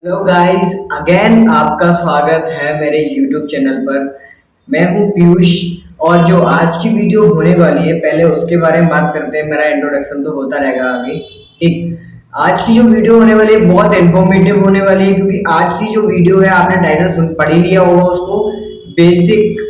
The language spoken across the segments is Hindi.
हेलो गाइस, अगेन आपका स्वागत है मेरे यूट्यूब चैनल पर। मैं हूं पीयूष। और जो आज की वीडियो होने वाली है, पहले उसके बारे में बात करते हैं। मेरा इंट्रोडक्शन तो होता रहेगा आगे। ठीक। आज की जो वीडियो होने वाली है बहुत इंफॉर्मेटिव होने वाली है, क्योंकि आज की जो वीडियो है आपने टाइटल सुन पढ़ ही लिया होगा उसको। बेसिक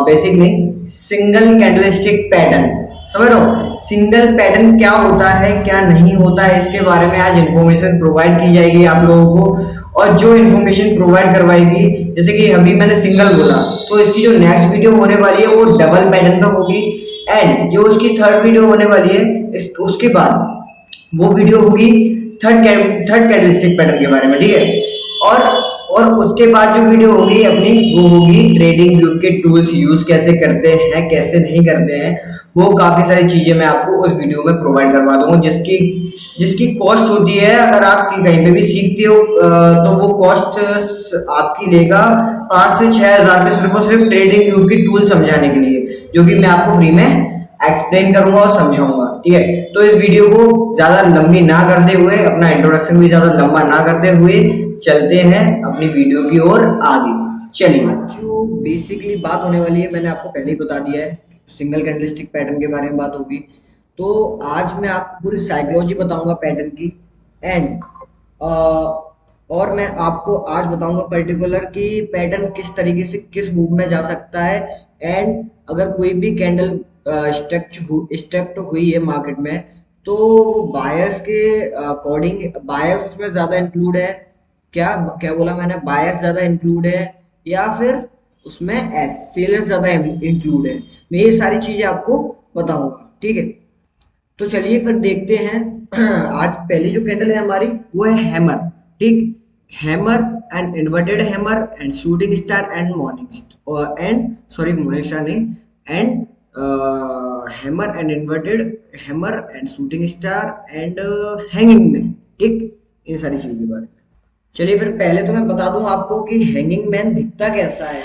बेसिक नहीं, सिंगल कैंडलस्टिक पैटर्न। समझ रहे हो सिंगल पैटर्न क्या होता है क्या नहीं होता है, इसके बारे में आज इन्फॉर्मेशन प्रोवाइड की जाएगी आप लोगों को। और जो इन्फॉर्मेशन प्रोवाइड करवाएगी, जैसे कि अभी मैंने सिंगल बोला, तो इसकी जो नेक्स्ट वीडियो होने वाली है वो डबल पैटर्न पे होगी। एंड जो उसकी थर्ड वीडियो होने वाली है उसके बाद वो वीडियो होगी थर्ड कैंडलस्टिक पैटर्न के बारे में। ठीक है। और और उसके बाद जो वीडियो होगी अपनी, वो होगी ट्रेडिंग व्यू के टूल्स यूज कैसे करते हैं कैसे नहीं करते हैं। वो काफी सारी चीजें मैं आपको उस वीडियो में प्रोवाइड करवा दूंगा, जिसकी जिसकी कॉस्ट होती है, अगर आप कहीं पे भी सीखते हो तो वो कॉस्ट आपकी लेगा 5 से 6 हज़ार रुपये, सिर्फ और सिर्फ ट्रेडिंग व्यू की टूल समझाने के लिए, जो कि मैं आपको फ्री में एक्सप्लेन करूंगा और समझाऊंगा। ठीक है। तो इस वीडियो को ज्यादा लंबी ना करते हुए, अपना इंट्रोडक्शन भी ज्यादा लंबा ना करते हुए, चलते हैं अपनी वीडियो की ओर आगे। चलिए, जो बेसिकली बात होने वाली है मैंने आपको पहले ही बता दिया है। सिंगल कैंडलस्टिक पैटर्न के बारे में बात होगी। तो आज मैं आपको पूरी साइकोलॉजी बताऊंगा पैटर्न की। एंड और मैं आपको आज बताऊंगा पर्टिकुलर कि पैटर्न किस तरीके से किस मूव में जा सकता है। एंड अगर कोई भी कैंडल स्ट्रक्ट हुई है मार्केट में, तो बायर्स के अकॉर्डिंग बायर्स उसमें ज्यादा इंक्लूड है। क्या क्या बोला मैंने, बायर्स ज्यादा इंक्लूड है या फिर उसमें सेलर ज्यादा इंक्लूड है। मैं ये सारी चीजें आपको बताऊंगा। ठीक है। तो चलिए फिर देखते हैं। आज पहली जो कैंडल है हमारी वो है हैमर। ठीक। Hammer and inverted hammer and shooting star and morning and sorry, morning star नहीं, and hammer and inverted hammer and shooting star and hanging man. ठीक। इन सारी चीजों के बारे में चलिए फिर पहले तो मैं बता दूं आपको कि हैंगिंग मैन दिखता कैसा है।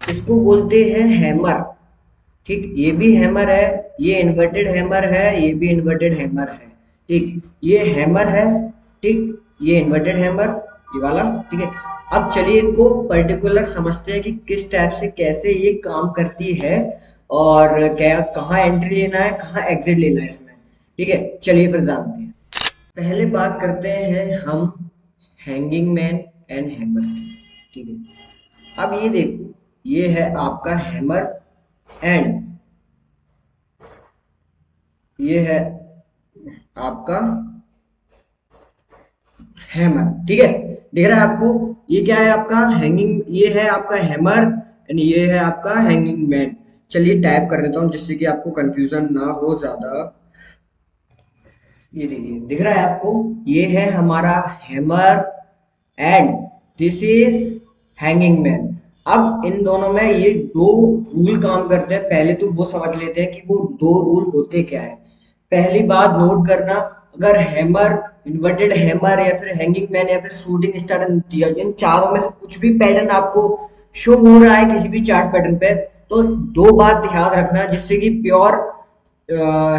इसको बोलते हैं हैमर। ठीक। ये भी हैमर है, ये इन्वर्टेड हैमर है, ये भी इन्वर्टेड हैमर है। ठीक। ये हैमर है। ठीक। ये इन्वर्टेड हैमर, ये वाला। ठीक है। अब चलिए इनको पर्टिकुलर समझते हैं कि किस टाइप से कैसे ये काम करती है, और क्या कहाँ एंट्री लेना है कहाँ एग्जिट लेना है इसमें। ठीक है। चलिए फिर जानते हैं। पहले बात करते हैं हम हैंगिंग मैन एंड हैमर की। ठीक है। अब ये देखो, ये है आपका हैमर एंड ये है आपका हैमर। ठीक है। दिख रहा है आपको, ये क्या है आपका हैंगिंग, ये है आपका हैमर एंड ये है आपका हैंगिंग मैन। चलिए टाइप कर देता हूं जिससे कि आपको कंफ्यूजन ना हो ज्यादा। ये देखिए, दिख रहा है आपको, ये है हमारा hammer and this is hanging man. अब इन दोनों में ये दो रूल काम करते हैं। पहले तो वो समझ लेते हैं कि वो दो रूल होते क्या है। पहली बात नोट करना, अगर हैमर, इन्वर्टेड हैमर या फिर हैंगिंग मैन या फिर शूटिंग स्टार, इन चारों में से कुछ भी पैटर्न आपको शो हो रहा है किसी भी चार्ट पैटर्न पे, तो दो बात ध्यान रखना जिससे कि प्योर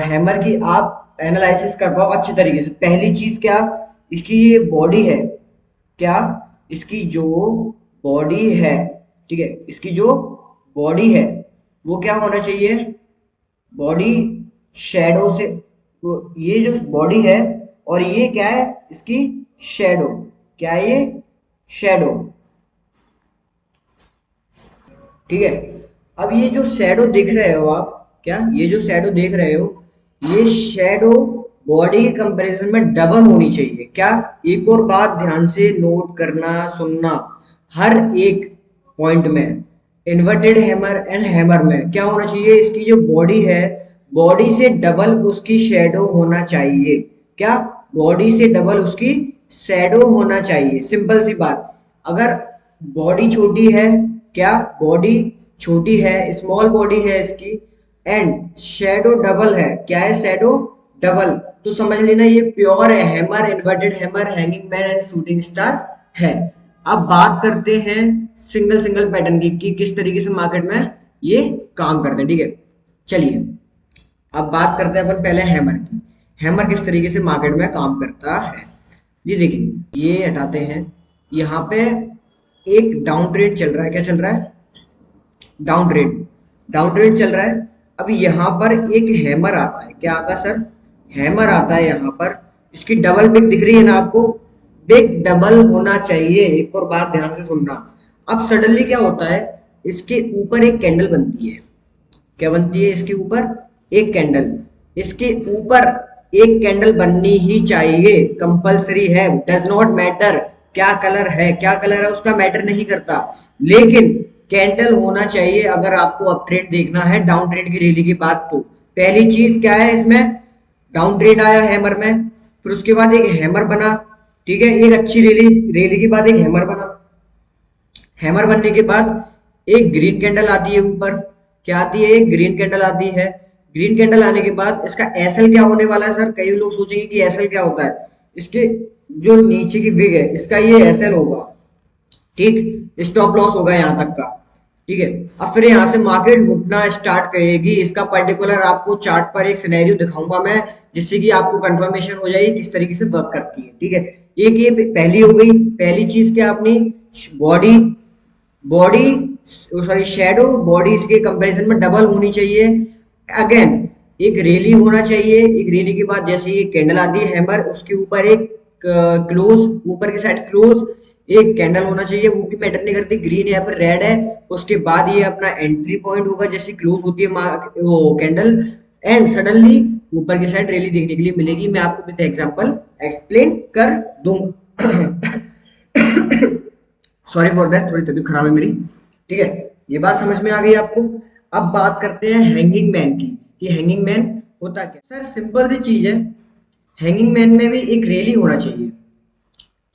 हैमर की आप एनालिसिस कर पाओ अच्छे तरीके से। पहली चीज क्या, इसकी ये बॉडी है, क्या इसकी जो बॉडी है, ठीक है, इसकी जो बॉडी है वो क्या होना चाहिए, बॉडी शैडो से, तो ये जो बॉडी है और ये क्या है इसकी शैडो, क्या है ये शैडो। ठीक है। अब ये जो शैडो देख रहे हो आप, क्या ये जो शैडो देख रहे हो, ये शैडो बॉडी के कंपैरिजन में डबल होनी चाहिए। क्या, एक और बात ध्यान से नोट करना सुनना, हर एक पॉइंट में इन्वर्टेड हैमर एंड हैमर में क्या होना चाहिए, इसकी जो बॉडी है बॉडी से डबल उसकी शैडो होना चाहिए। क्या, बॉडी से डबल उसकी शैडो होना चाहिए। सिंपल सी बात, अगर बॉडी छोटी है, क्या बॉडी छोटी है, स्मॉल बॉडी है इसकी, एंड शैडो डबल है, क्या है शैडो डबल, तो समझ लेना ये प्योर है hammer, inverted hammer, hanging man and shooting star है। अब बात करते हैं सिंगल सिंगल पैटर्न की कि किस तरीके से मार्केट में ये काम करते हैं। ठीक है। चलिए अब बात करते हैं अपन पहले हैमर की। हैमर किस तरीके से मार्केट में काम करता है, ये देखिए, ये हटाते हैं, यहाँ पे एक डाउन ट्रेंड चल रहा है, क्या चल रहा है, डाउन ट्रेंड, डाउन ट्रेंड चल रहा है। अब यहाँ पर एक हैमर आता है, क्या आता है सर, हैमर आता है यहाँ पर। इसकी डबल बिग दिख रही है ना आपको, बिग डबल होना चाहिए, एक और बात ध्यान से सुनना। अब सडनली क्या होता है, इसके ऊपर एक कैंडल बनती है, क्या बनती है इसके ऊपर, एक कैंडल, इसके ऊपर एक कैंडल बननी ही चाहिए, कंपलसरी है, डज नॉट मैटर क्या कलर है, क्या कलर है उसका मैटर नहीं करता, लेकिन कैंडल होना चाहिए अगर आपको अप ट्रेंड देखना है, डाउन ट्रेंड की रैली की बात। तो पहली चीज क्या है इसमें, डाउन ट्रेंड आया हैमर में, फिर उसके बाद एक हैमर बना, ठीक है, एक अच्छी रैली, रैली के बाद एक हैमर बना, हैमर बनने के बाद एक ग्रीन कैंडल आती है ऊपर, क्या आती है, एक ग्रीन कैंडल आती है। ग्रीन कैंडल आने के बाद इसका एसएल क्या होने वाला है सर, कई लोग सोचेंगे कि एसएल क्या होता है, इसके जो नीचे की विग है इसका ये एसएल होगा, ठीक, स्टॉप लॉस होगा यहाँ तक का, ठीक है। अब फिर यहाँ से मार्केट उठना स्टार्ट करेगी, इसका पर्टिकुलर आपको चार्ट पर एक सिनेरियो दिखाऊंगा मैं, जिससे कि आपको कंफर्मेशन हो जाएगी किस तरीके से वर्क करती है, ठीक है। एक ये पहली हो गई, पहली चीज क्या अपनी body, body sorry shadow body इसके कंपैरिजन में डबल होनी चाहिए। अगेन एक रेली होना चाहिए, एक रेली के बाद जैसे ये कैंडल आती है हैमर, उसके ऊपर एक क्लोज, ऊपर की साइड क्लोज एक कैंडल होना चाहिए, वो भी मैटर नहीं करती, ग्रीन है या फिर रेड है। उसके बाद ये अपना एंट्री पॉइंट होगा जैसे क्लोज होती है वो कैंडल, एंड सडनली ऊपर की साइड रैली देखने के लिए मिलेगी। मैं आपको विद एग्जांपल एक्सप्लेन कर दूंगा। सॉरी फॉर दैट, थोड़ी तबीयत खराब है मेरी, ठीक है। ये बात समझ में आ गई आपको। अब बात करते हैं हैंगिंग मैन की, कि हैंगिंग मैन होता क्या सर, सिंपल सी चीज है, हैंगिंग मैन में भी एक रेली होना चाहिए,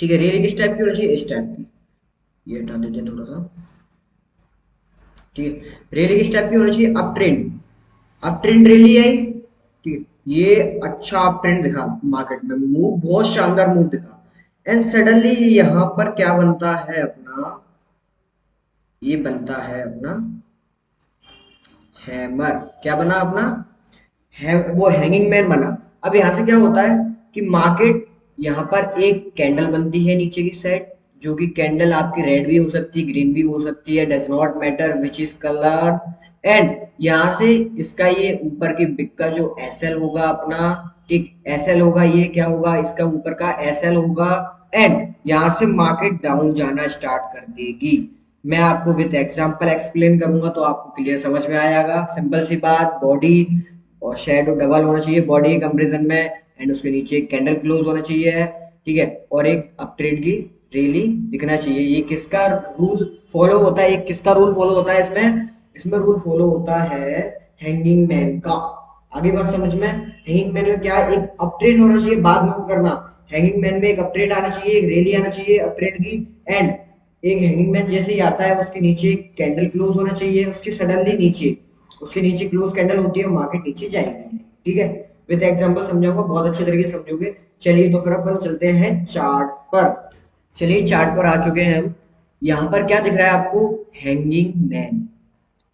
ठीक है। रेली किस टाइप की होनी चाहिए, इस टाइप की, ये हटा देते हैं थोड़ा सा, ठीक है। रेली किस टाइप की होनी चाहिए, अप ट्रेंड, अप ट्रेंड रेली आई, ठीक है, ये अच्छा अप ट्रेंड दिखा, मार्केट में मूव बहुत शानदार मूव दिखा, एंड सडनली यहाँ पर क्या बनता है अपना, ये बनता है अपना हैमर, क्या बना अपना वो हैंगिंग मैन बना। अब यहाँ से क्या होता है कि मार्केट, यहाँ पर एक कैंडल बनती है नीचे की साइड, जो कि कैंडल आपकी रेड भी हो सकती है, ग्रीन भी हो सकती है, does not matter which is colour, and यहाँ से इसका ये ऊपर की बिग का जो एसएल होगा अपना, ठीक, एसएल होगा, ये क्या होगा, इसका ऊपर का एसएल होगा, एंड यहाँ से मार्केट डाउन जाना स्टार्ट कर देगी। मैं आपको विद एग्जांपल एक्सप्लेन करूंगा तो आपको क्लियर समझ में आएगा। सिंपल सी बात, बॉडी और शेडो डबल होना चाहिए बॉडी के कंपैरिजन में, एंड उसके नीचे एक कैंडल क्लोज होना चाहिए, ठीक है, और एक अप ट्रेंड की रैली दिखना चाहिए। ये किसका रूल फॉलो होता है, एक किसका रूल फॉलो होता है इसमें, इसमें रूल फॉलो होता है हैंगिंग मैन का। आगे बात समझ में, हैंगिंग मैन में क्या, एक अप ट्रेंड होना चाहिए, बाद में करना, हैंगिंग मैन में एक अप ट्रेंड आना चाहिए, एक रैली आना चाहिए अप ट्रेंड की, एंड एक हैंगिंग मैन जैसे ही आता है उसके नीचे कैंडल क्लोज होना चाहिए, उसके सडनली नीचे, उसके नीचे क्लोज कैंडल होती है, मार्केट नीचे जाएगी, ठीक है। विद एग्जांपल समझाऊंगा, बहुत अच्छे तरीके से समझोगे। चलिए तो फिर अपन चलते हैं चार्ट पर। चलिए चार्ट पर आ चुके हैं हम, यहाँ पर क्या दिख रहा है आपको, हैंगिंग मैन,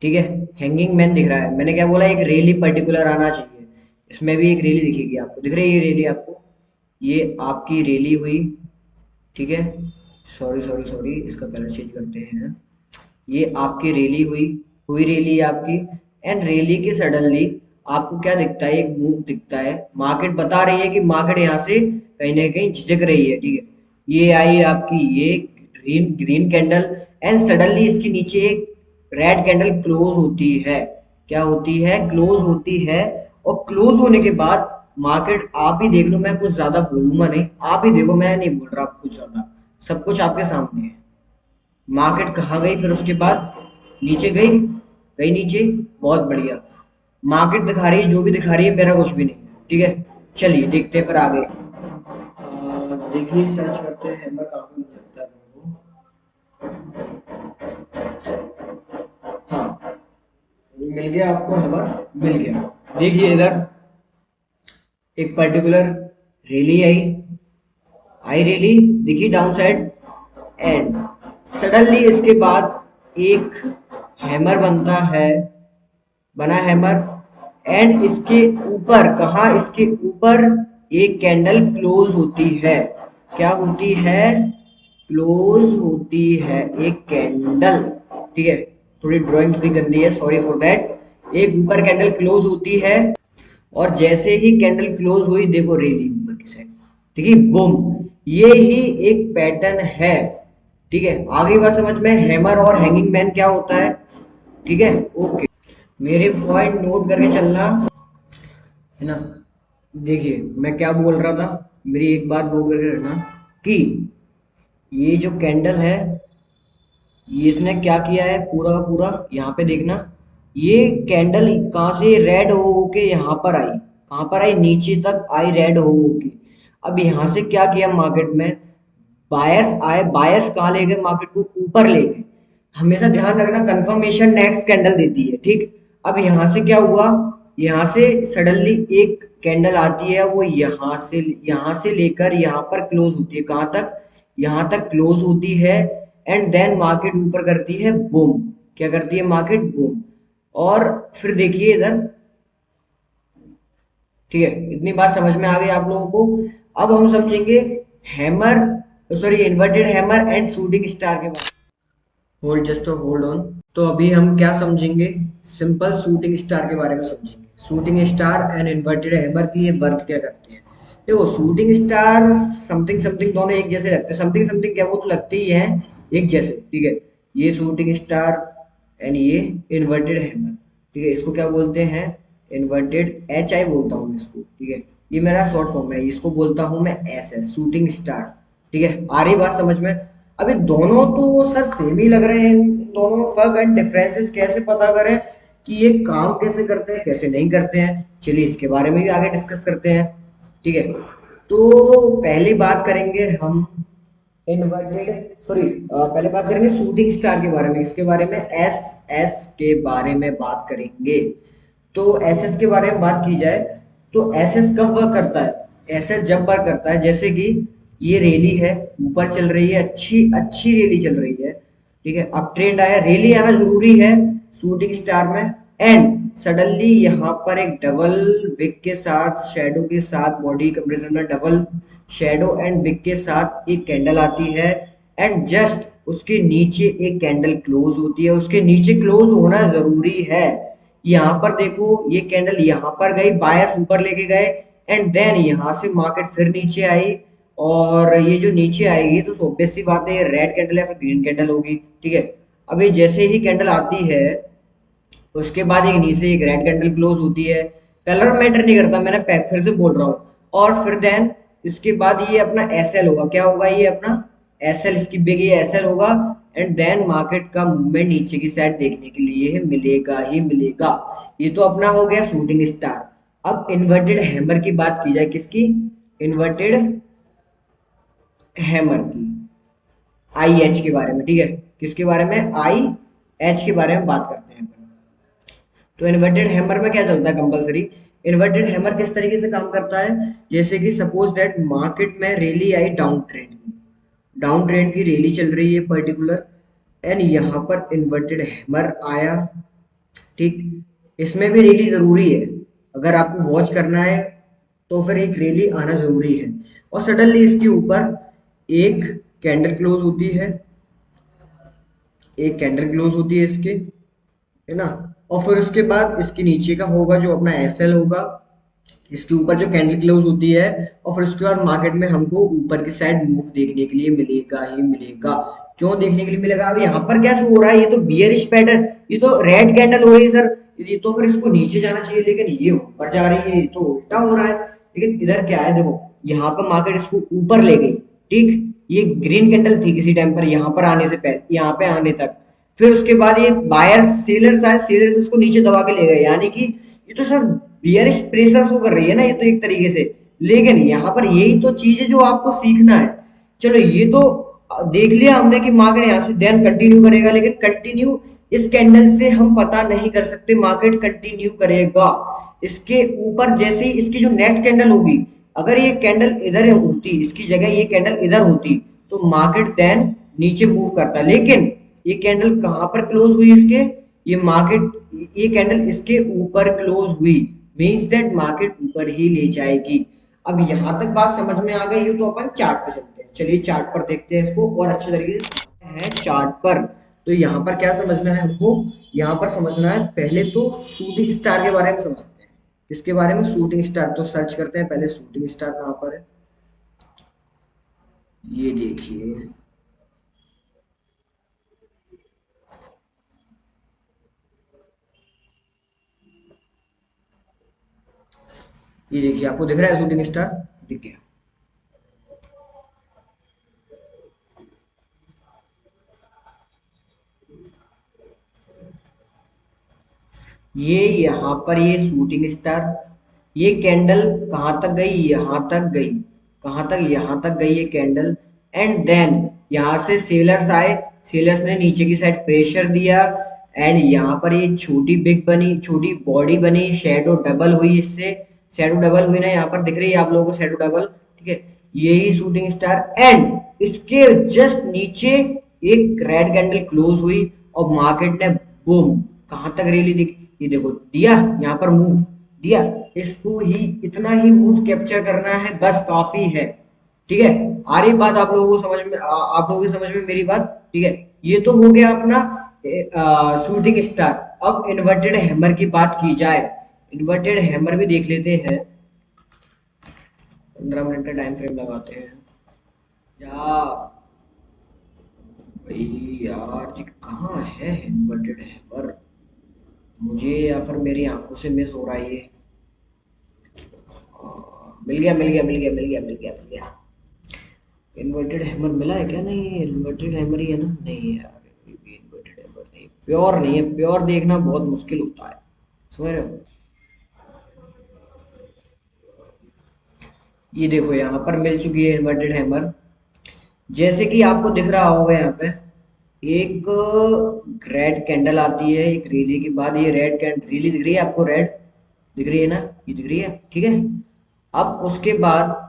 ठीक है, हैंगिंग मैन दिख रहा है। मैंने क्या बोला, एक रेली पर्टिकुलर आना चाहिए, इसमें भी एक रेली दिखेगी आपको, दिख रही है ये रेली आपको, ये आपकी रेली हुई, ठीक है, सॉरी सॉरी सॉरी, इसका कलर चेंज करते हैं, ये आपकी रैली हुई, हुई रैली आपकी, एंड रैली के सडनली आपको क्या दिखता है, एक मूव दिखता है, मार्केट बता रही है कि मार्केट यहाँ से कहीं ना कहीं झिझक रही है, ठीक है। ये आई आपकी ये green green candle, and suddenly इसके नीचे एक रेड कैंडल क्लोज होती है, क्या होती है, क्लोज होती है, और क्लोज होने के बाद मार्केट, आप ही देख लो, मैं कुछ ज्यादा बोलूंगा नहीं, आप ही देखो, मैं नहीं बोल रहा कुछ ज्यादा, सब कुछ आपके सामने है। मार्केट कहाँ गई, फिर उसके बाद नीचे गई, गई नीचे, बहुत बढ़िया, मार्केट दिखा रही है जो भी दिखा रही है, मेरा कुछ भी नहीं है, ठीक है। चलिए देखते हैं फिर आगे। देखिए सर्च करते हैं हैमर कहाँ पे मिल सकता है हमको। हाँ, मिल गया आपको हैमर, मिल गया। देखिए इधर एक पर्टिकुलर रैली आई, आई रैली दिखी डाउन साइड, एंड सडनली इसके बाद एक हैमर बनता है, बना हैमर, एंड इसके ऊपर, कहा, इसके ऊपर एक कैंडल क्लोज होती है, क्या होती है, क्लोज होती है एक कैंडल, ठीक है, थोड़ी ड्राइंग थोड़ी गंदी है, सॉरी फॉर दैट। एक ऊपर कैंडल क्लोज होती है और जैसे ही कैंडल क्लोज हुई देखो रेली ऊपर की साइड, ठीक है, बूम। ये ही एक पैटर्न है, ठीक है। आगे बात समझ में, हैमर और हैंगिंग मैन क्या होता है, ठीक है, ओके। मेरे पॉइंट नोट करके चलना है ना। देखिए मैं क्या बोल रहा था, मेरी एक बात नोट करके रखना कि ये जो कैंडल है, ये इसने क्या किया है पूरा का पूरा, यहाँ पे देखना। ये कैंडल कहाँ से रेड हो के यहाँ पर आई, कहाँ पर आई, नीचे तक आई रेड हो के। अब यहाँ से क्या किया मार्केट में, बायर्स आए, बायर्स कहाँ ले गए, मार्केट को ऊपर ले गए। हमेशा ध्यान रखना कंफर्मेशन नेक्स्ट कैंडल देती है, ठीक। अब यहाँ से क्या हुआ, यहाँ से सडनली एक कैंडल आती है, वो यहाँ से लेकर यहाँ पर क्लोज होती है, कहाँ तक, यहाँ तक क्लोज होती है। एंड देन मार्केट ऊपर करती है बूम, क्या करती है मार्केट, बूम। और फिर देखिए इधर, ठीक है, इतनी बात समझ में आ गई आप लोगों को। अब हम समझेंगे hammer, sorry inverted hammer and shooting star के बारे में। Hold, just hold on. तो अभी हम क्या समझेंगे, सिंपल शूटिंग स्टार के बारे में समझेंगे। Shooting star and inverted hammer की ये वर्क क्या करती है। देखो शूटिंग स्टार समथिंग समथिंग दोनों एक जैसे लगते हैं, समथिंग समथिंग क्या, वो तो लगते ही हैं एक जैसे, ठीक है। ये शूटिंग स्टार एंड ये इन्वर्टेड हैमर, ठीक है, इसको क्या बोलते हैं, इन्वर्टेड, एच आई बोलता हूँ मैं इसको, ठीक है। ये मेरा शॉर्ट फॉर्म है, इसको बोलता हूँ मैं एस एस, शूटिंग स्टार, ठीक है। आ रही बात समझ में। अभी दोनों तो सर सेम ही लग रहे हैं, दोनों में फर्क एंड डिफरेंसेस कैसे पता करें कि ये काम कैसे करते हैं कैसे नहीं करते हैं, चलिए इसके बारे में भी आगे डिस्कस करते हैं, ठीक है। तो पहली बात करेंगे हम इन्वर्टेड, सॉरी पहले बात करेंगे शूटिंग स्टार के बारे में, इसके बारे में एस एस के बारे में बात करेंगे। तो एस एस के बारे में बात की जाए तो एस एस कब वर्क करता है, एस एस जब वर्क करता है, जैसे कि ये रैली है, ऊपर चल रही है, अच्छी अच्छी रैली चल रही है, ठीक है, अब ट्रेंड आया, रैली आना जरूरी है शूटिंग स्टार में। एंड सडनली यहाँ पर एक डबल विक के साथ, शेडो के साथ, बॉडी कंप्रेशन में डबल शेडो एंड विक के साथ एक कैंडल आती है। एंड जस्ट उसके नीचे एक कैंडल क्लोज होती है, उसके नीचे क्लोज होना जरूरी है। यहाँ पर देखो ये कैंडल यहाँ पर गई, बायस ऊपर लेके गए, एंड देन यहाँ से मार्केट फिर नीचे आई। और ये जो नीचे आएगी तो ऑब्वियस सी बात है ये रेड कैंडल या फिर ग्रीन कैंडल होगी, ठीक है। अब ये जैसे ही कैंडल आती है उसके बाद एक नीचे एक रेड कैंडल क्लोज होती है, कलर मैटर नहीं करता, मैंने फिर से बोल रहा हूँ। और फिर देन इसके बाद ये अपना एस एल होगा, क्या होगा ये अपना एस एल, इसकी बिग ये एस एल होगा। एंड देन मार्केट का मूवमेंट नीचे की साइड देखने के लिए मिलेगा ही मिलेगा। ये तो अपना हो गया शूटिंग स्टार। अब इन्वर्टेड हैमर की बात की जाए, किसकी, इन्वर्टेड हैमर की, आई एच के बारे में, ठीक है, किसके बारे में, आई एच के बारे में बात करते हैं। तो इन्वर्टेड हैमर में क्या चलता है कंपलसरी, इन्वर्टेड हैमर किस तरीके से काम करता है, जैसे कि सपोज दैट मार्केट में रैली आई डाउन ट्रेंड की, डाउन ट्रेंड की रैली चल रही है पर्टिकुलर, एंड यहाँ पर इन्वर्टेड हैमर आया, ठीक। इसमें भी रैली जरूरी है, अगर आपको वॉच करना है तो फिर एक रैली आना जरूरी है। और सडनली इसके ऊपर एक कैंडल क्लोज होती है, एक कैंडल क्लोज होती है इसके, है ना। और फिर उसके बाद इसके नीचे का होगा जो अपना एस एल होगा, इसके ऊपर जो कैंडल क्लोज होती है। और फिर उसके बाद मार्केट में हमको ऊपर की साइड मूव देखने के लिए मिलेगा ही मिलेगा। क्यों देखने के लिए मिलेगा, अब यहाँ पर क्या शो हो रहा है, ये तो बियरिश पैटर्न, ये तो रेड कैंडल हो रही है सर, ये तो फिर इसको नीचे जाना चाहिए, लेकिन ये ऊपर जा रही है, ये तो उल्टा हो रहा है। लेकिन इधर क्या है देखो, यहाँ पर मार्केट इसको ऊपर ले गई, ठीक। ये ग्रीन कैंडल थी किसी टाइम पर, यहाँ पर आने से पहले, यहाँ पे आने तक। फिर उसके बाद ये बायर्स सेलर्स आए, सेलर्स इसको नीचे दबा के ले गए, यानी कि ये तो सर बियरिश प्रेशर शो कर रही है ना ये तो एक तरीके से। लेकिन यहाँ पर यही तो चीज है जो आपको सीखना है। चलो ये तो देख लिया हमने कि मार्केट यहाँ से देन कंटिन्यू करेगा, लेकिन कंटिन्यू इस कैंडल से हम पता नहीं कर सकते, मार्केट कंटिन्यू करेगा इसके ऊपर। जैसे ही इसकी जो नेक्स्ट कैंडल होगी, अगर ये कैंडल इधर होती, इसकी जगह ये कैंडल इधर होती, तो मार्केट देन नीचे मूव करता। लेकिन ये कैंडल कहां पर क्लोज हुई इसके, ये मार्केट, ये कैंडल इसके ऊपर क्लोज हुई, मींस दैट मार्केट ऊपर ही ले जाएगी। अब यहां तक बात समझ में आ गई, ये तो अपन चार्ट पे चलते हैं। चलिए चार्ट पर देखते हैं इसको और अच्छे तरीके से है चार्ट पर। तो यहाँ पर क्या समझना है हमको, यहाँ पर समझना है पहले तो शूटिंग स्टार के बारे में समझते हैं। इसके बारे में शूटिंग स्टार, तो सर्च करते हैं पहले शूटिंग स्टार कहाँ पर है। ये देखिए, ये देखिए आपको दिख रहा है शूटिंग स्टार, दिख गया। ये यहाँ पर ये शूटिंग स्टार, ये कैंडल कहाँ तक गई, यहाँ तक गई, कहाँ तक, यहाँ तक गई ये कैंडल। एंड देन यहाँ से सेलर्स आए, सेलर्स ने नीचे की साइड प्रेशर दिया एंड यहाँ पर ये छोटी बिग बनी, छोटी बॉडी बनी, शेडो डबल हुई, इससे शेडो डबल हुई ना, यहाँ पर दिख रही है आप लोगों को शेडो डबल, ठीक है। यही शूटिंग स्टार एंड इसके जस्ट नीचे एक रेड कैंडल क्लोज हुई और मार्केट ने बूम कहाँ तक रैली दी, ये देखो दिया, यहाँ पर मूव दिया। इसको ही इतना ही मूव कैप्चर करना है, बस काफी है, ठीक है। आ रही बात आप लोगों को समझ में, आप लोगों की समझ में मेरी बात, ठीक है। ये तो हो गया अपना शूटिंग स्टार। अब इन्वर्टेड हैमर की बात की जाए, इन्वर्टेड हैमर भी देख लेते हैं। 15 मिनट का टाइम फ्रेम लगाते हैं या भाई, यार जी कहाँ है इन्वर्टेड हैमर, मुझे या फिर मेरी आंखों से मिस हो रहा है ये। मिल गया मिल गया मिल गया मिल गया मिल गया मिल गया। इन्वर्टेड हैमर मिला है क्या, नहीं इन्वर्टेड हैमर ही है ना, नहीं है यार, इन्वर्टेड हैमर नहीं, प्योर नहीं है, प्योर देखना बहुत मुश्किल होता है, समझ रहे हो। ये देखो यहाँ पर मिल चुकी है इन्वर्टेड हैमर, जैसे कि आपको दिख रहा होगा यहाँ पे एक रेड कैंडल आती है एक रिली के बाद, ये रेड कैंडल रिली दिख रही है आपको, रेड दिख रही है ना, ये दिख रही है, ठीक है। अब उसके बाद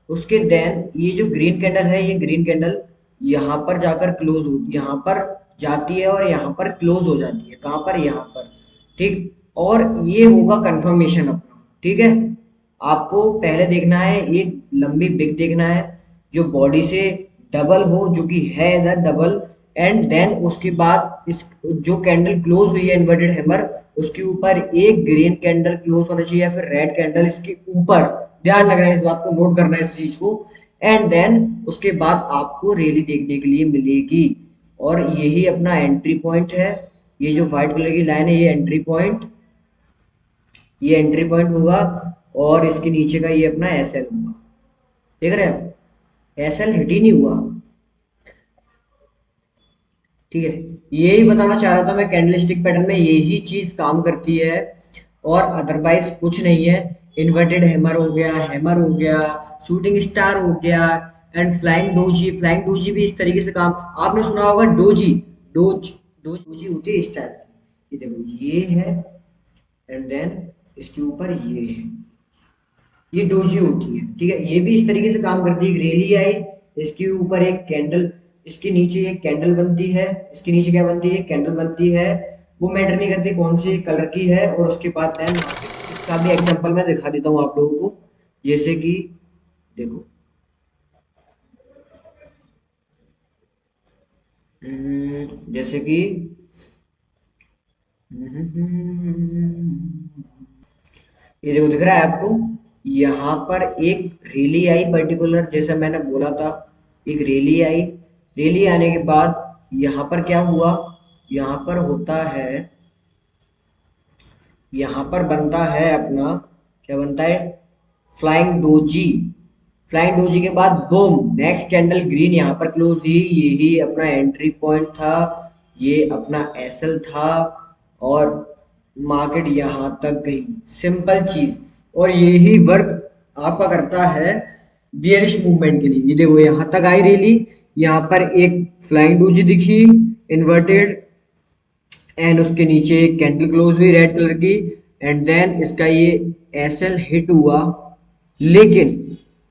उसके देन ये जो ग्रीन कैंडल है, ये ग्रीन कैंडल यहाँ पर जाकर क्लोज हो, यहाँ पर जाती है और यहाँ पर क्लोज हो जाती है, कहाँ पर, यहाँ पर, ठीक। और ये होगा कंफर्मेशन अपना, ठीक है। आपको पहले देखना है एक लंबी बिग देखना है जो बॉडी से डबल हो, जो कि है एज डबल। एंड देन उसके बाद इस जो कैंडल क्लोज हुई है इन्वर्टेड हैमर, उसके ऊपर एक ग्रीन कैंडल क्लोज होना चाहिए या फिर रेड कैंडल इसके ऊपर, ध्यान रखना है इस बात को, नोट करना है इस चीज को। एंड देन उसके बाद आपको रैली देखने के लिए मिलेगी और यही अपना एंट्री पॉइंट है। ये जो व्हाइट कलर की लाइन है ये एंट्री पॉइंट, ये एंट्री पॉइंट होगा और इसके नीचे का ये अपना एस एल होगा, देख रहे हो, एस एल हिट ही नहीं हुआ, ठीक है। यही बताना चाह रहा था मैं, कैंडलस्टिक पैटर्न में यही चीज काम करती है और अदरवाइज कुछ नहीं है। इन्वर्टेड हैमर हो गया, शूटिंग स्टार हो गया and flying doji, flying doji भी इस तरीके से काम, आपने सुना होगा डोजी, डोज डोज डोजी होती है इस टाइप की, ये देखो ये है एंड देन इसके ऊपर ये है, ये डोजी होती है, ठीक है। ये भी इस तरीके से काम करती है, एक रेली आई, इसके ऊपर एक कैंडल, इसके नीचे एक कैंडल बनती है, इसके नीचे क्या बनती है, कैंडल बनती है, वो मैटर नहीं करती कौन सी कलर की है। और उसके बाद देन इसका भी एग्जांपल मैं दिखा देता हूँ आप लोगों को, जैसे कि देखो, जैसे कि ये देखो दिख रहा है आपको, यहाँ पर एक रैली आई पर्टिकुलर, जैसा मैंने बोला था, एक रैली आई, रैली आने के बाद यहाँ पर क्या हुआ, यहाँ पर होता है, यहाँ पर बनता है अपना, क्या बनता है, फ्लाइंग डोजी। फ्लाइंग डोजी के बाद बूम, नेक्स्ट कैंडल ग्रीन यहाँ पर क्लोज हुई, यही अपना एंट्री पॉइंट था, ये अपना एसएल था और मार्केट यहाँ तक गई, सिंपल चीज। और यही वर्क आपका करता है बियरिश मूवमेंट के लिए। ये देखो यहाँ तक आई रैली, यहाँ पर एक फ्लाइंग डोजी दिखी इन्वर्टेड एंड उसके नीचे एक कैंडल क्लोज हुई रेड कलर की एंड देन इसका ये एसएल हिट हुआ, लेकिन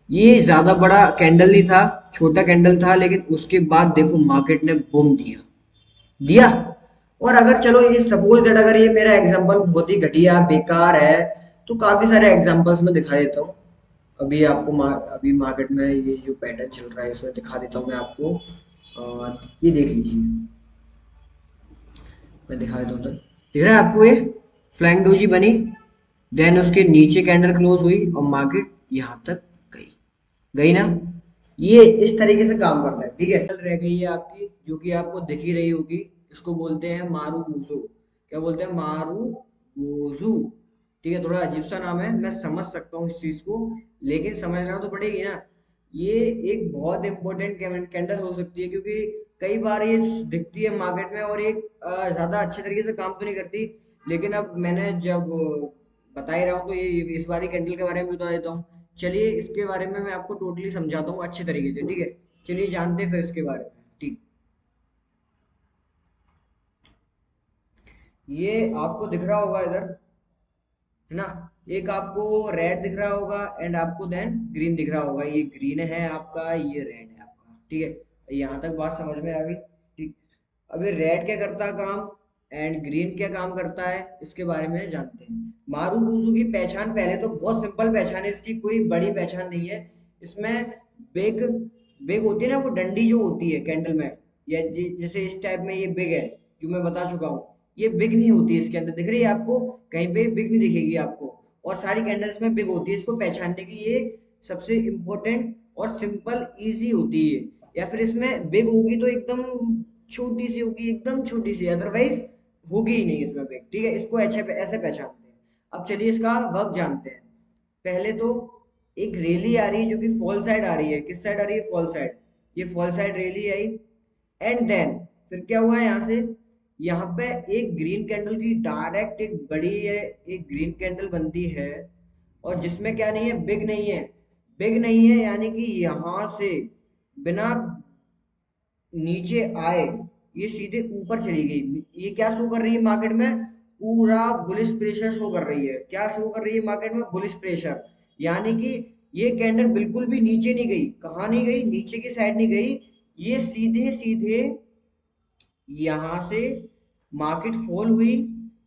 ये ज्यादा बड़ा कैंडल नहीं था, छोटा कैंडल था, लेकिन उसके बाद देखो मार्केट ने बूम दिया दिया। और अगर चलो ये सपोज दैट अगर ये मेरा एग्जांपल बहुत ही घटिया बेकार है, तो काफी सारे एग्जांपल्स मैं दिखा देता हूँ। अभी मार्केट में ये जो पैटर्न चल रहा है इसमें दिखा देता हूँ मैं आपको। ये देख लीजिए, मैं दिखा देता हूँ उधर। दिख रहा है आपको ये फ्लैंक डोजी बनी, देन उसके नीचे कैंडल क्लोज हुई और मार्केट यहाँ तक गई। गई ना? ये इस तरीके से काम करता है, ठीक है। कल रह गई है आपकी, जो कि आपको दिख ही रही होगी। इसको बोलते हैं मारू वूजू। क्या बोलते हैं? मारू वूजू। ठीक है, थोड़ा अजीब सा नाम है, मैं समझ सकता हूँ इस चीज को, लेकिन समझना तो पड़ेगी ना। ये एक बहुत इंपॉर्टेंट कैंडल हो सकती है, क्योंकि कई बार ये दिखती है मार्केट में और एक ज्यादा अच्छे तरीके से काम तो नहीं करती। लेकिन अब मैंने जब बता ही रहा हूँ तो ये इस बारी कैंडल के बारे में बता देता हूँ। चलिए इसके बारे में मैं आपको टोटली समझाता हूँ अच्छे तरीके से, ठीक है। चलिए जानते हैं फिर इसके बारे में, ठीक। ये आपको दिख रहा होगा इधर, है ना? एक आपको रेड दिख रहा होगा एंड आपको देन ग्रीन दिख रहा होगा। ये ग्रीन है आपका, ये रेड है आपका, ठीक है। यहाँ तक बात समझ में आ गई, ठीक। अभी रेड क्या करता है काम एंड ग्रीन क्या काम करता है, इसके बारे में जानते हैं। मारूबूजू की पहचान पहले तो बहुत सिंपल पहचान है इसकी, कोई बड़ी पहचान नहीं है इसमें। बिग बिग होती है ना वो डंडी जो होती है कैंडल में, या जैसे इस टाइप में ये बिग है जो मैं बता चुका हूँ। ये बिग नहीं होती है इसके अंदर, दिख रही है आपको? कहीं पे बिग नहीं दिखेगी आपको। और सारी कैंडल्स में बिग होती है, इसको पहचानने की ये सबसे इम्पोर्टेंट और सिंपल इजी होती है। या फिर इसमें बिग होगी तो एकदम छोटी सी होगी, एकदम छोटी सी, अदरवाइज होगी ही नहीं इसमें बिग, ठीक है। इसको ऐसे ऐसे पहचानते हैं। अब चलिए इसका वर्क जानते हैं। पहले तो एक रैली आ रही है जो कि फॉल साइड आ रही है। किस साइड आ रही है? Fall side. ये फॉल साइड रैली आई एंड देन फिर क्या हुआ यहाँ से? यहाँ पे एक ग्रीन कैंडल की डायरेक्ट एक बड़ी है, एक ग्रीन कैंडल बनती है, और जिसमें क्या नहीं है? बिग नहीं है। बिग नहीं है यानी कि यहाँ से बिना नीचे आए ये सीधे ऊपर चली गई। ये क्या शो कर रही है मार्केट में? पूरा बुलिश प्रेशर शो कर रही है। क्या शो कर रही है मार्केट में? Bullish pressure. यानी कि ये कैंडल बिल्कुल भी नीचे नहीं गई। कहाँ नहीं गई? नीचे की साइड नहीं गई। ये सीधे सीधे यहाँ से मार्केट फॉल हुई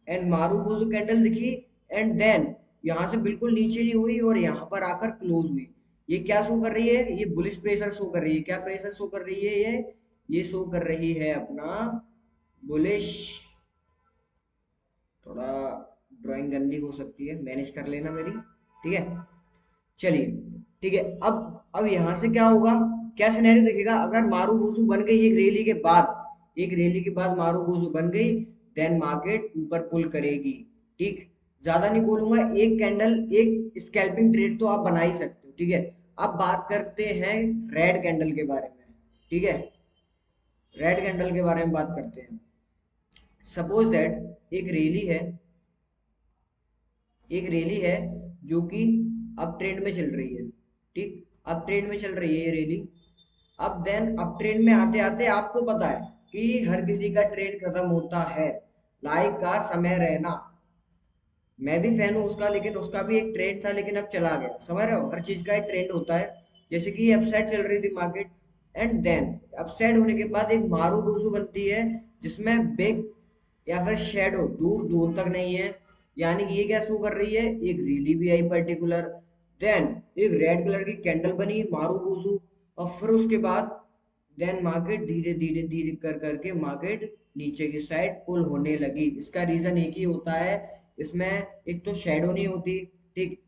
एंड मारूबुजू कैंडल दिखी एंड देन यहाँ से बिल्कुल नीचे नहीं हुई और यहाँ पर आकर क्लोज हुई। ये क्या शो कर रही है? ये बुलिश प्रेशर शो कर रही है। क्या प्रेशर शो कर रही है ये शो कर रही है अपना बुलिश। थोड़ा ड्राइंग गंदी हो सकती है, मैनेज कर लेना मेरी, ठीक है। चलिए, ठीक है। अब यहाँ से क्या होगा? क्या सिनेरियो दिखेगा अगर मारूबुजू बन गई एक रैली के बाद? एक रैली के बाद मारूबुजू बन गई, देन मार्केट ऊपर पुल करेगी, ठीक। ज्यादा नहीं बोलूंगा, एक कैंडल एक स्कैल्पिंग ट्रेड तो आप बना ही सकते हो, ठीक है। अब बात करते हैं रेड कैंडल के बारे में, ठीक है। रेड कैंडल के बारे में बात करते हैं। सपोज दैट एक रैली है जो कि अप ट्रेंड में चल रही है, ठीक। अप ट्रेंड में चल रही है ये रैली। अब देन अप ट्रेंड में आते आते आपको पता है कि हर किसी का ट्रेंड खत्म होता है, लाइक का समय रहना। मैं भी फैन हूँ उसका, लेकिन उसका भी एक ट्रेंड था लेकिन अब चला गया। समझ रहे हो? हर चीज का एक ट्रेंड होता है। जैसे कि अपसाइड चल रही थी मार्केट एंड देन अपसाइड होने के बाद एक मारूबुजू बनती है जिसमें बिग या फिर शेडो दूर दूर तक नहीं है। यानी कि ये क्या शो कर रही है? एक रैली भी आई पर्टिकुलर, देन एक रेड कलर की कैंडल बनी मारूबुजू, और फिर उसके बाद देन मार्केट धीरे धीरे धीरे कर करके मार्केट नीचे की साइड पुल होने लगी। इसका रीजन एक ही होता है, इसमें एक तो शेडो नहीं होती, ठीक।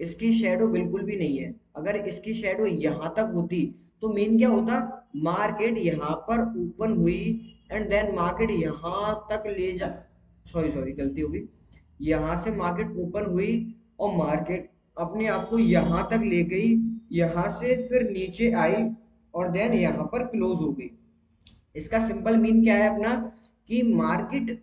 इसकी शेडो बिल्कुल भी नहीं है। अगर इसकी शेडो यहाँ तक होती तो मेन क्या होता? मार्केट यहाँ पर ओपन हुई एंड देन मार्केट यहाँ तक ले जा, सॉरी सॉरी गलती होगी, यहाँ से मार्केट ओपन हुई और मार्केट अपने आप को यहाँ तक ले गई, यहाँ से फिर नीचे आई और देन यहाँ पर क्लोज हो गई। इसका सिंपल मीन क्या है अपना? कि मार्केट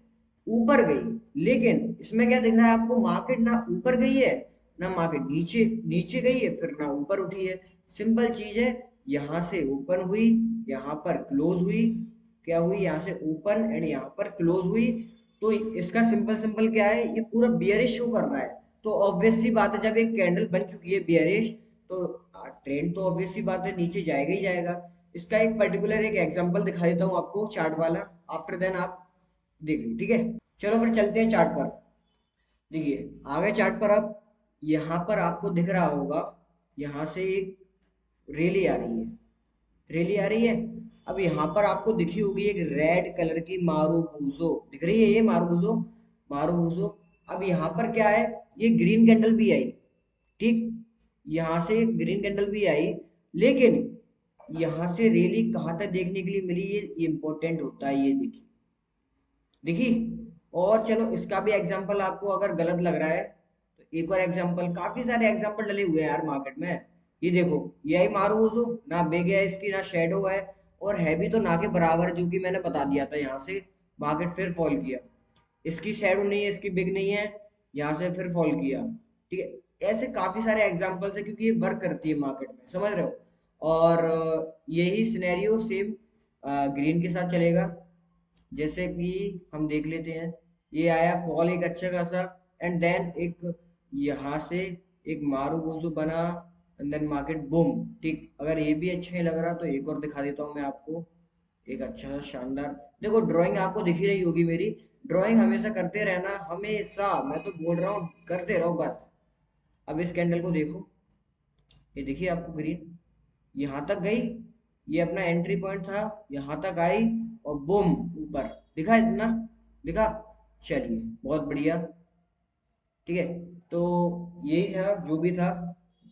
ऊपर गई, लेकिन इसमें क्या दिख रहा है आपको? मार्केट ना ऊपर गई है ना मार्केट नीचे नीचे गई है, फिर ना ऊपर उठी है। सिंपल चीज है, यहाँ से ओपन हुई, यहाँ पर क्लोज हुई। क्या हुई? यहाँ से ओपन एंड यहाँ पर क्लोज हुई। तो इसका सिंपल सिंपल क्या है? ये पूरा बियरिश शो कर रहा है। तो ऑब्वियस सी बात है, जब एक कैंडल बन चुकी है बियरिश, तो ट्रेंड तो ऑब्वियस सी बात है नीचे जाएगा ही जाएगा। इसका एक पर्टिकुलर एक एग्जांपल दिखा देता हूँ आपको चार्ट वाला, आफ्टर देन आप देख लो, ठीक है। चलो फिर चलते हैं चार्ट पर। देखिए आगे चार्ट पर, अब यहाँ पर आपको दिख रहा होगा यहाँ से एक रैली आ रही है, रैली आ रही है। अब यहाँ पर आपको दिखी होगी एक रेड कलर की मारुबुजो, दिख रही है ये मारुबुजो, मारुबुजो। अब यहाँ पर क्या है, ये ग्रीन कैंडल भी आई, ठीक, यहाँ से ग्रीन कैंडल भी आई, लेकिन यहाँ से रैली कहाँ तक देखने के लिए मिली, ये इंपॉर्टेंट होता है। ये देखिए, देखी। और चलो इसका भी एग्जाम्पल आपको अगर गलत लग रहा है तो एक और एग्जाम्पल, काफी सारे एग्जाम्पल डले हुए हैं यार मार्केट में। ये देखो, ये आई मारुओजो, ना बिग है इसकी ना शेडो है, और है भी तो ना के बराबर, जो कि मैंने बता दिया था। यहाँ से मार्केट फिर फॉल किया, इसकी शेडो नहीं है, इसकी बिग नहीं है, यहाँ से फिर फॉल किया, ठीक है। ऐसे काफी सारे एग्जाम्पल्स है, क्योंकि ये वर्क करती है मार्केट में, समझ रहे हो। और यही सिनेरियो सेम ग्रीन के साथ चलेगा। जैसे कि हम देख लेते हैं, ये आया फॉल एक अच्छा खासा, एंड देन एक यहाँ से एक मारुबुजु बना, एंड देन मार्केट बूम, ठीक। अगर ये भी अच्छा नहीं लग रहा तो एक और दिखा देता हूँ मैं आपको, एक अच्छा सा शानदार। देखो ड्राइंग आपको दिख ही रही होगी मेरी, ड्राइंग हमेशा करते रहना, हमेशा, मैं तो बोल रहा हूँ करते रहो बस। अब इस कैंडल को देखो, ये देखिए आपको ग्रीन यहाँ तक गई, ये अपना एंट्री पॉइंट था, यहाँ तक आई, और बूम ऊपर, दिखा इतना, दिखा। चलिए बहुत बढ़िया, ठीक है। तो यही था जो भी था,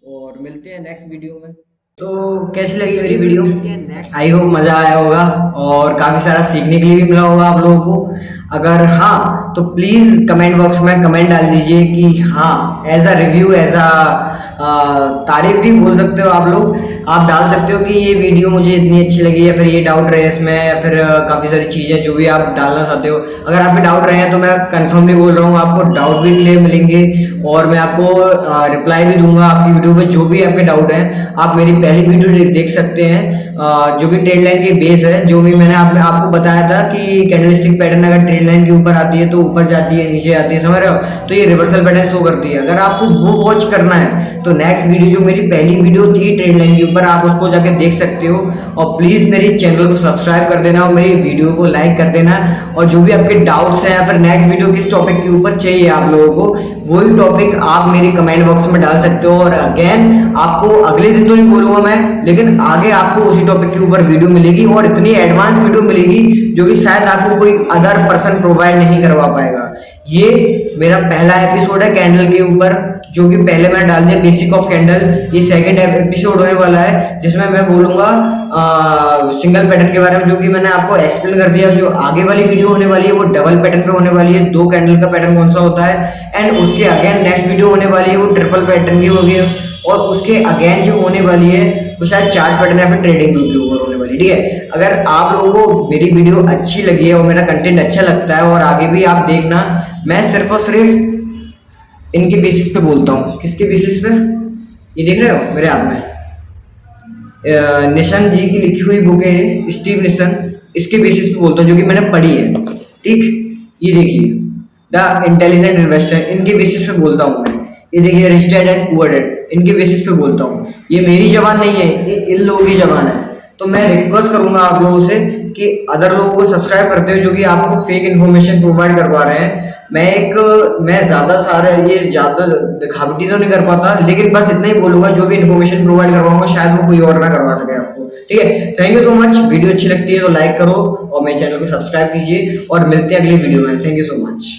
और मिलते हैं नेक्स्ट वीडियो में। तो कैसी लगी मेरी वीडियो, आई होप मज़ा आया होगा, और काफ़ी सारा सीखने के लिए भी मिला होगा आप लोगों को। अगर हाँ तो प्लीज़ कमेंट बॉक्स में कमेंट डाल दीजिए कि हाँ, as a review, as a तारीफ भी बोल सकते हो आप लोग, आप डाल सकते हो कि ये वीडियो मुझे इतनी अच्छी लगी, या फिर ये डाउट रहे इसमें, या फिर काफ़ी सारी चीज़ें जो भी आप डालना चाहते हो। अगर आप भी डाउट रहे हैं तो मैं कंफर्मली बोल रहा हूँ, आपको डाउट भी क्लियर मिलेंगे, और मैं आपको रिप्लाई भी दूंगा आपकी वीडियो पे, जो भी आपके डाउट हैं। आप मेरी पहली वीडियो देख सकते हैं, जो कि ट्रेंड लाइन के बेस है, जो भी मैंने आपको बताया था कि कैंडलस्टिक पैटर्न अगर ट्रेंड लाइन के ऊपर आती है तो ऊपर जाती है, नीचे आती है, समझ रहे हो, तो ये रिवर्सल पैटर्न शो करती है। अगर आपको वो वॉच करना है तो नेक्स्ट वीडियो, जो मेरी पहली वीडियो थी ट्रेंड लाइन के ऊपर, आप उसको जाके देख सकते हो। और प्लीज मेरे चैनल को सब्सक्राइब कर देना, और मेरी वीडियो को लाइक कर देना, और जो भी आपके डाउट्स हैं, या फिर नेक्स्ट वीडियो किस टॉपिक के ऊपर चाहिए आप लोगों को, वही टॉपिक आप मेरी कमेंट बॉक्स में डाल सकते हो। और अगेन आपको अगले दिन तो नहीं बोलूंगा मैं, लेकिन आगे आपको उसी टॉपिक के ऊपर वीडियो मिलेगी, और इतनी एडवांस वीडियो मिलेगी जो कि शायद आपको कोई अदर पर्सन प्रोवाइड नहीं करवा पाएगा। ये मेरा पहला एपिसोड है कैंडल के ऊपर, जो कि पहले मैंने डाल दिया बेसिक ऑफ कैंडल। ये सेकंड एपिसोड होने वाला है, जिसमें मैं बोलूंगा सिंगल पैटर्न के बारे में, जो कि मैंने आपको एक्सप्लेन कर दिया। जो आगे वाली वीडियो होने वाली है वो डबल पैटर्न पे होने वाली है, दो कैंडल का पैटर्न कौन सा होता है, एंड उसके अगेन नेक्स्ट वीडियो होने वाली है वो ट्रिपल पैटर्न की होगी, और उसके अगेन जो होने वाली है वो शायद चार्ट पैटर्न या फिर ट्रेडिंग व्यू के ऊपर होने वाली है, ठीक है। अगर आप लोगों को मेरी वीडियो अच्छी लगी है और मेरा कंटेंट अच्छा लगता है, और आगे भी आप देखना, मैं सिर्फ और सिर्फ इनके बेसिस पे बोलता हूँ। किसके बेसिस पे, ये देख रहे हो मेरे हाथ में निशन जी की लिखी हुई बुक है, स्टीव निशन, इसके बेसिस पे बोलता हूँ, जो कि मैंने पढ़ी है, ठीक। ये देखिए द इंटेलिजेंट इन्वेस्टर, इनके बेसिस पे बोलता हूँ मैं। ये देखिए rich dad and poor dad, इनके बेसिस पे बोलता हूँ। ये मेरी जबान नहीं है, ये इन लोगों की जबान है। तो मैं रिक्वेस्ट करूंगा आप लोगों से कि अदर लोगों को सब्सक्राइब करते हो जो कि आपको फेक इन्फॉर्मेशन प्रोवाइड करवा रहे हैं। मैं ज्यादा सारा ये ज्यादा दिखावटी तो नहीं कर पाता, लेकिन बस इतना ही बोलूंगा, जो भी इन्फॉर्मेशन प्रोवाइड करवाऊंगा शायद वो कोई और ना करवा सके आपको, ठीक है। Thank you so much. Video अच्छी लगती है तो लाइक करो, और मेरे चैनल को सब्सक्राइब कीजिए, और मिलते हैं अगली वीडियो में। Thank you so much.